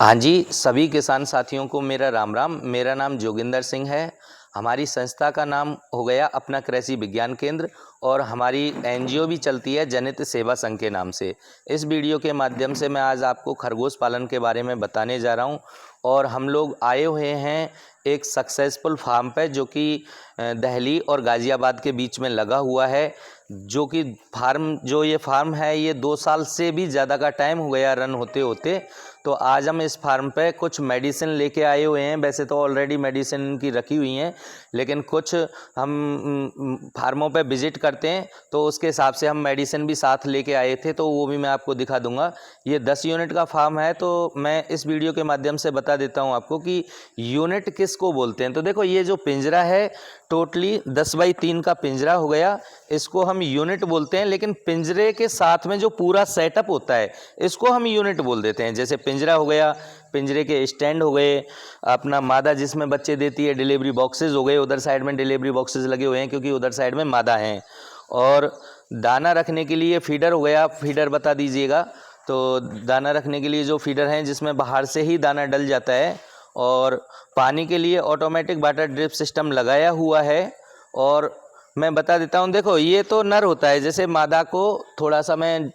हाँ जी, सभी किसान साथियों को मेरा राम राम। मेरा नाम जोगिंदर सिंह है। हमारी संस्था का नाम हो गया अपना कृषि विज्ञान केंद्र और हमारी एनजीओ भी चलती है जनहित सेवा संघ के नाम से। इस वीडियो के माध्यम से मैं आज आपको खरगोश पालन के बारे में बताने जा रहा हूँ और हम लोग आए हुए हैं एक सक्सेसफुल फार्म पे जो कि दिल्ली और गाज़ियाबाद के बीच में लगा हुआ है। जो कि ये फार्म है ये 2 साल से भी ज़्यादा का टाइम हो गया रन होते होते। तो आज हम इस फार्म पे कुछ मेडिसिन लेके आए हुए हैं। वैसे तो ऑलरेडी मेडिसिन की रखी हुई हैं, लेकिन कुछ हम फार्मों पे विजिट करते हैं तो उसके हिसाब से हम मेडिसिन भी साथ लेके आए थे, तो वो भी मैं आपको दिखा दूंगा। ये 10 यूनिट का फार्म है, तो मैं इस वीडियो के माध्यम से बता देता हूँ आपको कि यूनिट किसको बोलते हैं। तो देखो, ये जो पिंजरा है टोटली 10 बाई 3 का पिंजरा हो गया, इसको हम यूनिट बोलते हैं। लेकिन पिंजरे के साथ में जो पूरा सेटअप होता है इसको हम यूनिट बोल देते हैं। जैसे पिंजरा हो गया, पिंजरे के स्टैंड हो गए, अपना मादा जिसमें बच्चे देती है, डिलीवरी बॉक्सेस हो गए, उधर साइड में डिलीवरी बॉक्सेस लगे हुए हैं क्योंकि उधर साइड में मादा हैं, और दाना रखने के लिए फीडर हो गया। फीडर बता दीजिएगा। तो दाना रखने के लिए जो फीडर हैं जिसमें बाहर से ही दाना डल जाता है, और पानी के लिए ऑटोमेटिक वाटर ड्रिप सिस्टम लगाया हुआ है। और मैं बता देता हूँ, देखो ये तो नर होता है। जैसे मादा को थोड़ा सा मैं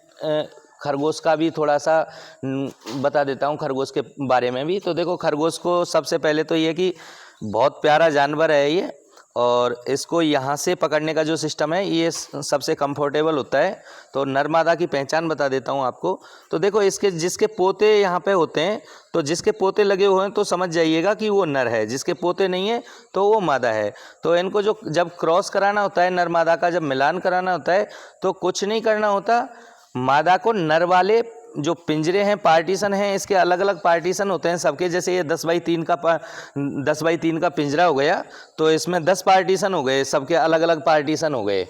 खरगोश का भी थोड़ा सा बता देता हूँ, खरगोश के बारे में भी। तो देखो, खरगोश को सबसे पहले तो ये कि बहुत प्यारा जानवर है ये, और इसको यहाँ से पकड़ने का जो सिस्टम है ये सबसे कंफर्टेबल होता है। तो नर मादा की पहचान बता देता हूँ आपको। तो देखो, इसके जिसके पोते यहाँ पे होते हैं, तो जिसके पोते लगे हुए हैं तो समझ जाइएगा कि वो नर है, जिसके पोते नहीं है तो वो मादा है। तो इनको जब क्रॉस कराना होता है, नर मादा का जब मिलान कराना होता है, तो कुछ नहीं करना होता। मादा को नर वाले जो पिंजरे हैं, पार्टीशन हैं, इसके अलग अलग पार्टीशन होते हैं सबके। जैसे ये 10 बाई 3 का पिंजरा हो गया, तो इसमें 10 पार्टीशन हो गए, सबके अलग अलग पार्टीशन हो गए।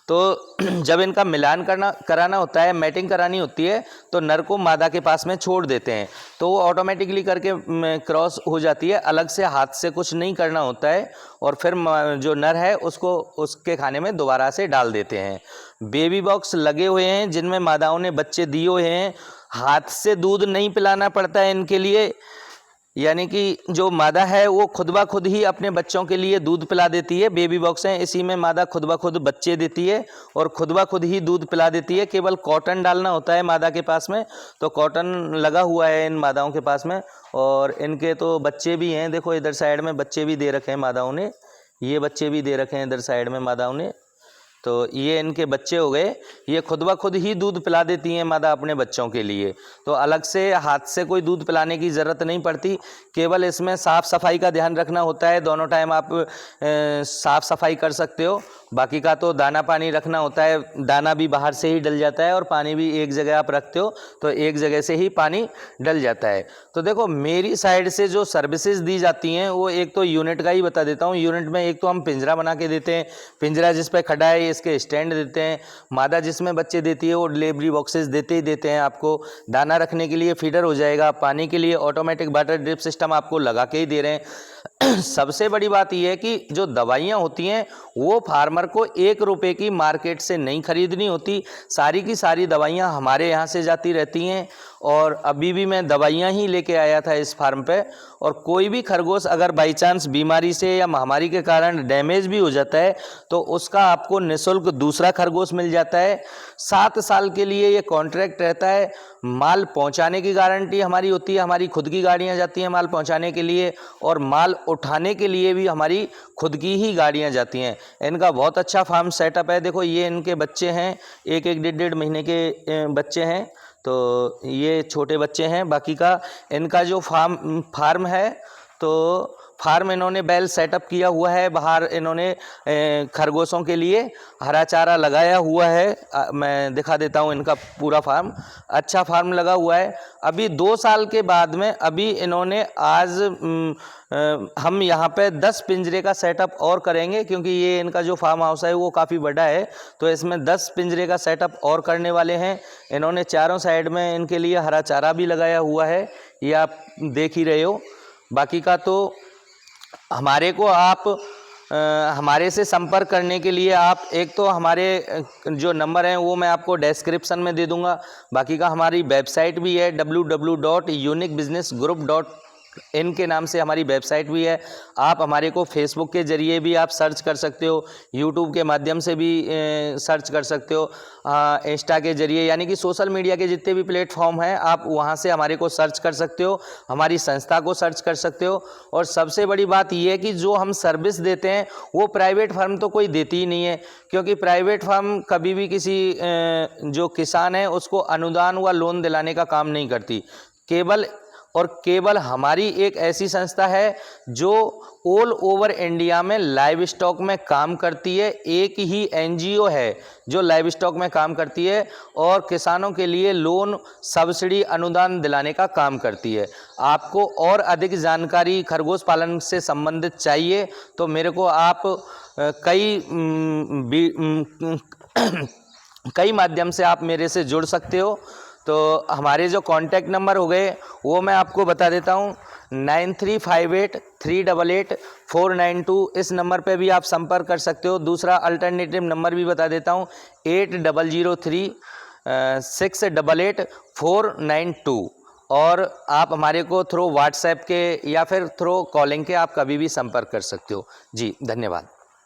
तो जब इनका मिलान कराना होता है, मैटिंग करानी होती है, तो नर को मादा के पास में छोड़ देते हैं, तो वो ऑटोमेटिकली करके क्रॉस हो जाती है। अलग से हाथ से कुछ नहीं करना होता है, और फिर जो नर है उसको उसके खाने में दोबारा से डाल देते हैं। बेबी बॉक्स लगे हुए हैं जिनमें मादाओं ने बच्चे दिए हुए हैं। हाथ से दूध नहीं पिलाना पड़ता है इनके लिए, यानी कि जो मादा है वो खुद ब खुद ही अपने बच्चों के लिए दूध पिला देती है। बेबी बॉक्स हैं, इसी में मादा खुद ब खुद बच्चे देती है और खुद ब खुद ही दूध पिला देती है। केवल कॉटन डालना होता है मादा के पास में, तो कॉटन लगा हुआ है इन मादाओं के पास में। और इनके तो बच्चे भी हैं, देखो इधर साइड में बच्चे भी दे रखे हैं मादाओं ने, ये बच्चे भी दे रखे हैं इधर साइड में मादाओं ने। तो ये इनके बच्चे हो गए। ये खुद ब खुद ही दूध पिला देती हैं मादा अपने बच्चों के लिए, तो अलग से हाथ से कोई दूध पिलाने की ज़रूरत नहीं पड़ती। केवल इसमें साफ़ सफाई का ध्यान रखना होता है। दोनों टाइम आप साफ़ सफाई कर सकते हो। बाकी का तो दाना पानी रखना होता है, दाना भी बाहर से ही डल जाता है और पानी भी एक जगह आप रखते हो तो एक जगह से ही पानी डल जाता है। तो देखो, मेरी साइड से जो सर्विसेज दी जाती हैं वो एक तो यूनिट का ही बता देता हूँ। यूनिट में एक तो हम पिंजरा बना के देते हैं, पिंजरा जिस पे खड़ा है इसके स्टैंड देते हैं। मादा जिसमें बच्चे देती है वो डिलीवरी बॉक्सेस देते ही देते हैं आपको। दाना रखने के लिए फीडर हो जाएगा, पानी के लिए ऑटोमेटिक वाटर ड्रिप सिस्टम आपको लगा के ही दे रहे हैं। सबसे बड़ी बात यह है कि जो दवाइयाँ होती हैं वो फार्मर को 1 रुपए की मार्केट से नहीं खरीदनी होती। सारी की सारी दवाइयाँ हमारे यहाँ से जाती रहती हैं, और अभी भी मैं दवाइयाँ ही लेके आया था इस फार्म पे। और कोई भी खरगोश अगर बाई चांस बीमारी से या महामारी के कारण डैमेज भी हो जाता है तो उसका आपको निःशुल्क दूसरा खरगोश मिल जाता है। 7 साल के लिए ये कॉन्ट्रैक्ट रहता है। माल पहुंचाने की गारंटी हमारी होती है, हमारी खुद की गाड़ियां जाती हैं माल पहुंचाने के लिए, और माल उठाने के लिए भी हमारी खुद की ही गाड़ियां जाती हैं। इनका बहुत अच्छा फार्म सेटअप है। देखो, ये इनके बच्चे हैं, एक एक डेढ़ महीने के बच्चे हैं, तो ये छोटे बच्चे हैं। बाकी का इनका जो फार्म है, तो फार्म इन्होंने बैल सेटअप किया हुआ है। बाहर इन्होंने खरगोशों के लिए हरा चारा लगाया हुआ है। मैं दिखा देता हूँ इनका पूरा फार्म। अच्छा फार्म लगा हुआ है। अभी 2 साल के बाद में अभी इन्होंने आज हम यहाँ पे 10 पिंजरे का सेटअप और करेंगे, क्योंकि ये इनका जो फार्म हाउस है वो काफ़ी बड़ा है, तो इसमें 10 पिंजरे का सेटअप और करने वाले हैं। इन्होंने चारों साइड में इनके लिए हरा चारा भी लगाया हुआ है, ये आप देख ही रहे हो। बाकी का तो हमारे को आप हमारे से संपर्क करने के लिए आप एक तो हमारे जो नंबर हैं वो मैं आपको डिस्क्रिप्शन में दे दूंगा। बाकी का हमारी वेबसाइट भी है www.uniquebusinessgroup.in के नाम से हमारी वेबसाइट भी है। आप हमारे को फेसबुक के ज़रिए भी आप सर्च कर सकते हो, यूट्यूब के माध्यम से भी सर्च कर सकते हो, इंस्टा के ज़रिए, यानी कि सोशल मीडिया के जितने भी प्लेटफॉर्म हैं आप वहाँ से हमारे को सर्च कर सकते हो, हमारी संस्था को सर्च कर सकते हो। और सबसे बड़ी बात यह है कि जो हम सर्विस देते हैं वो प्राइवेट फर्म तो कोई देती ही नहीं है, क्योंकि प्राइवेट फर्म कभी भी किसी जो किसान है उसको अनुदान व लोन दिलाने का काम नहीं करती। केवल हमारी एक ऐसी संस्था है जो ऑल ओवर इंडिया में लाइव स्टॉक में काम करती है। एक ही एनजीओ है जो लाइव स्टॉक में काम करती है और किसानों के लिए लोन, सब्सिडी, अनुदान दिलाने का काम करती है। आपको और अधिक जानकारी खरगोश पालन से संबंधित चाहिए तो मेरे को आप कई माध्यम से आप मेरे से जुड़ सकते हो। तो हमारे जो कॉन्टैक्ट नंबर हो गए वो मैं आपको बता देता हूँ, 9358388492। इस नंबर पे भी आप संपर्क कर सकते हो। दूसरा अल्टरनेटिव नंबर भी बता देता हूँ, 8003688492। और आप हमारे को थ्रू व्हाट्सएप के या फिर थ्रू कॉलिंग के आप कभी भी संपर्क कर सकते हो। जी धन्यवाद।